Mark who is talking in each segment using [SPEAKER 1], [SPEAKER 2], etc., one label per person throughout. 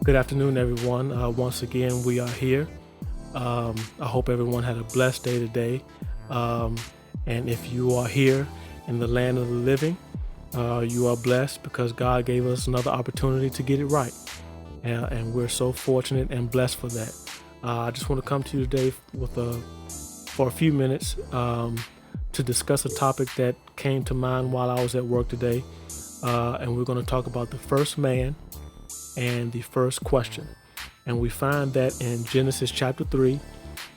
[SPEAKER 1] Good afternoon, everyone. Once again, we are here. I hope everyone had a blessed day today. Um, and if you are here in the land of the living, you are blessed because God gave us another opportunity to get it right. And we're so fortunate and blessed for that. I just want to come to you today for a few minutes to discuss a topic that came to mind while I was at work today. And we're going to talk about the first man and the first question. And we find that in Genesis chapter 3,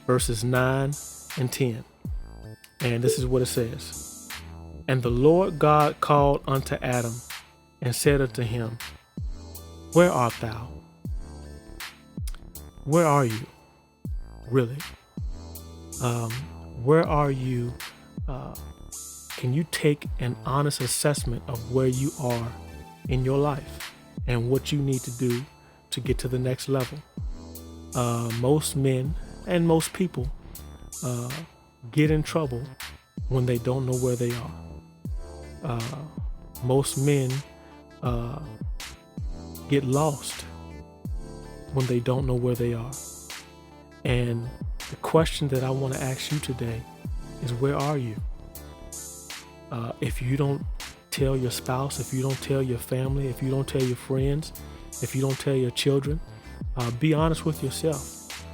[SPEAKER 1] verses 9 and 10. And this is what it says. And the Lord God called unto Adam and said unto him, Where art thou? Where are you? Really? Where are you? Can you take an honest assessment of where you are in your life and what you need to do to get to the next level? Most men and most people get in trouble when they don't know where they are. Most men get lost when they don't know where they are. And the question that I want to ask you today is, where are you? If you don't tell your spouse, if you don't tell your family, if you don't tell your friends, if you don't tell your children, be honest with yourself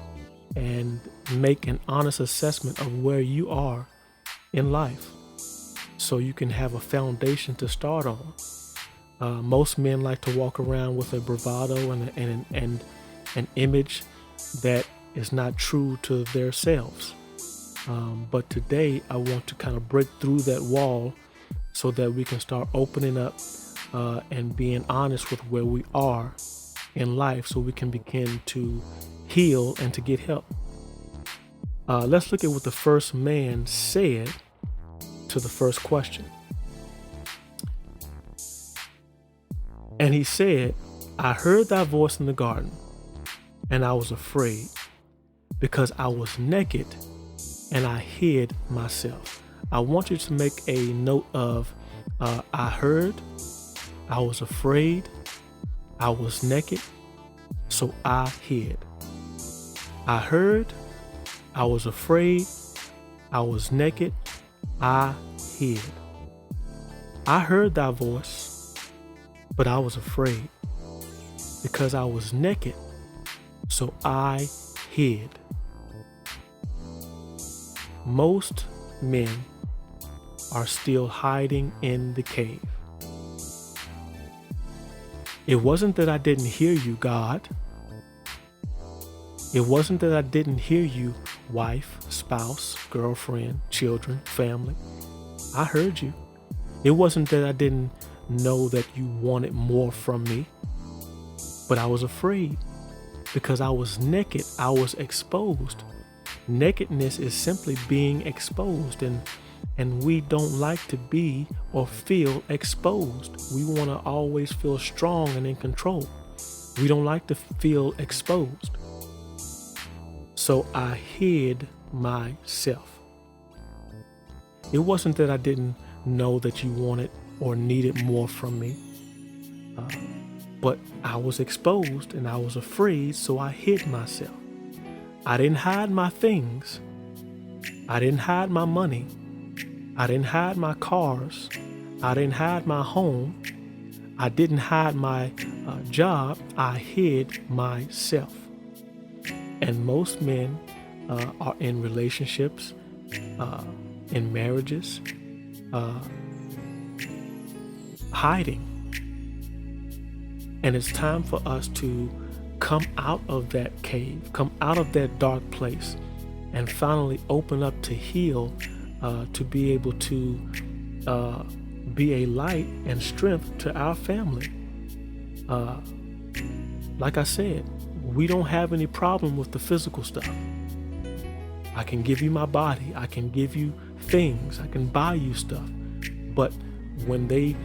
[SPEAKER 1] and make an honest assessment of where you are in life so you can have a foundation to start on. Most men like to walk around with a bravado and an image that is not true to their selves. But today I want to kind of break through that wall so that we can start opening up and being honest with where we are in life so we can begin to heal and to get help. Let's look at what the first man said to the first question. And he said, I heard thy voice in the garden, and I was afraid, because I was naked and I hid myself. I want you to make a note of I heard, I was afraid, I was naked, so I hid. I heard, I was afraid, I was naked, I hid. I heard thy voice, but I was afraid, because I was naked, so I hid. Most men are still hiding in the cave. It wasn't that I didn't hear you, God. It wasn't that I didn't hear you, wife, spouse, girlfriend, children, family. I heard you. It wasn't that I didn't know that you wanted more from me, but I was afraid because I was naked. I was exposed. Nakedness is simply being exposed, and we don't like to be or feel exposed. We want to always feel strong and in control. We don't like to feel exposed. So I hid myself. It wasn't that I didn't know that you wanted or needed more from me, but I was exposed and I was afraid, so I hid myself. I didn't hide my things. I didn't hide my money. I didn't hide my cars. I didn't hide my home. I didn't hide my job. I hid myself. And most men are in relationships, in marriages, hiding. And it's time for us to come out of that cave, come out of that dark place, and finally open up to heal, to be able to be a light and strength to our family. Like I said, we don't have any problem with the physical stuff. I can give you my body, I can give you things, I can buy you stuff. But when they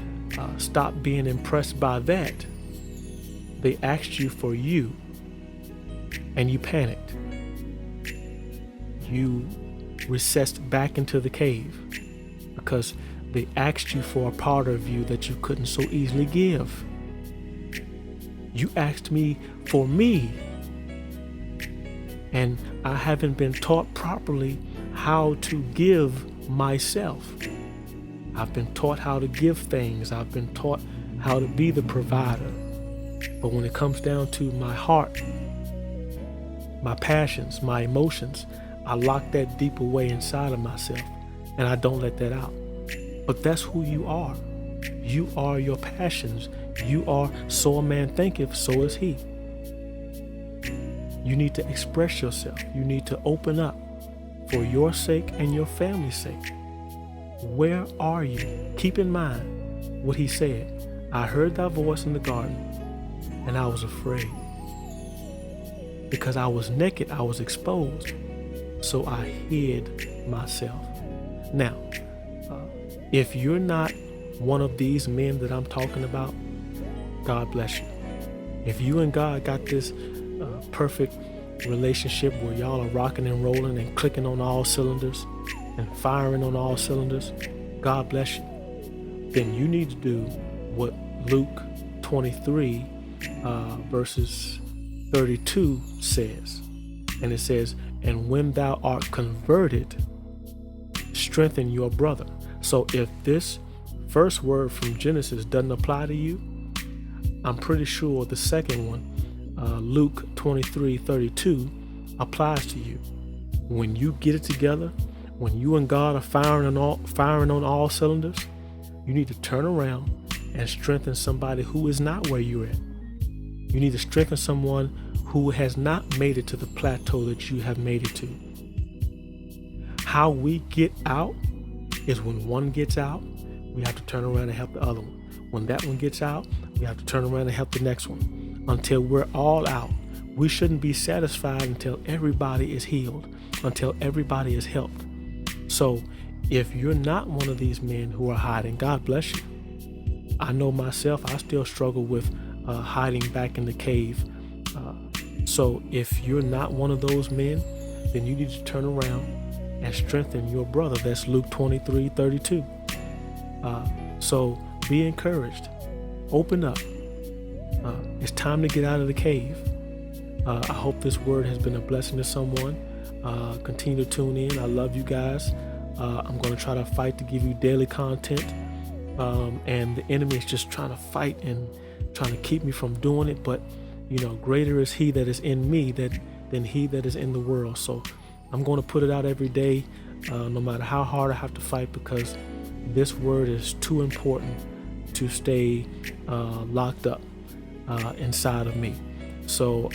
[SPEAKER 1] stop being impressed by that, they asked you for you, and you panicked. You recessed back into the cave because they asked you for a part of you that you couldn't so easily give. You asked me for me. And I haven't been taught properly how to give myself. I've been taught how to give things. I've been taught how to be the provider. But when it comes down to my heart, my passions, my emotions, I lock that deep away inside of myself and I don't let that out. But that's who you are. You are your passions. You are so a man thinketh, so is he. You need to express yourself. You need to open up for your sake and your family's sake. Where are you? Keep in mind what he said. I heard thy voice in the garden and I was afraid. Because I was naked, I was exposed. So I hid myself. Now, if you're not one of these men that I'm talking about, God bless you. If you and God got this perfect relationship where y'all are rocking and rolling and clicking on all cylinders and firing on all cylinders, God bless you. Then you need to do what Luke 23 verses 32 says. And it says, and when thou art converted, strengthen your brother. So if this first word from Genesis doesn't apply to you, I'm pretty sure the second one, Luke 23:32, applies to you. When you get it together, when you and God are firing on all cylinders, you need to turn around and strengthen somebody who is not where you're at. You need to strengthen someone who has not made it to the plateau that you have made it to. How we get out is when one gets out, we have to turn around and help the other one. When that one gets out, we have to turn around and help the next one. Until we're all out, we shouldn't be satisfied until everybody is healed, until everybody is helped. So if you're not one of these men who are hiding, God bless you. I know myself, I still struggle with hiding back in the cave. So if you're not one of those men, then you need to turn around and strengthen your brother. That's Luke 23:32. So be encouraged. Open up. It's time to get out of the cave. I hope this word has been a blessing to someone. Continue to tune in. I love you guys. I'm going to try to fight to give you daily content. And the enemy is just trying to fight and trying to keep me from doing it. But, greater is he that is in me than he that is in the world. So I'm going to put it out every day, no matter how hard I have to fight, because this word is too important to stay locked up inside of me. So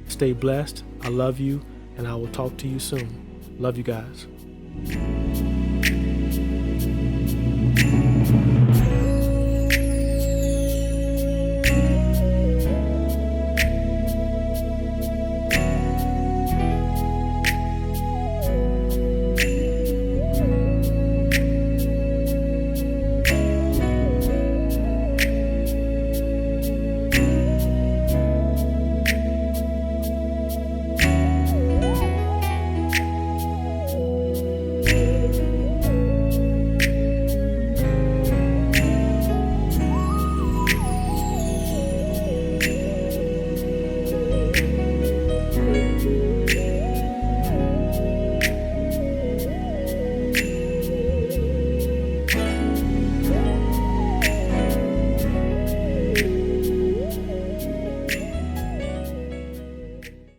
[SPEAKER 1] stay blessed. I love you, and I will talk to you soon. Love you guys.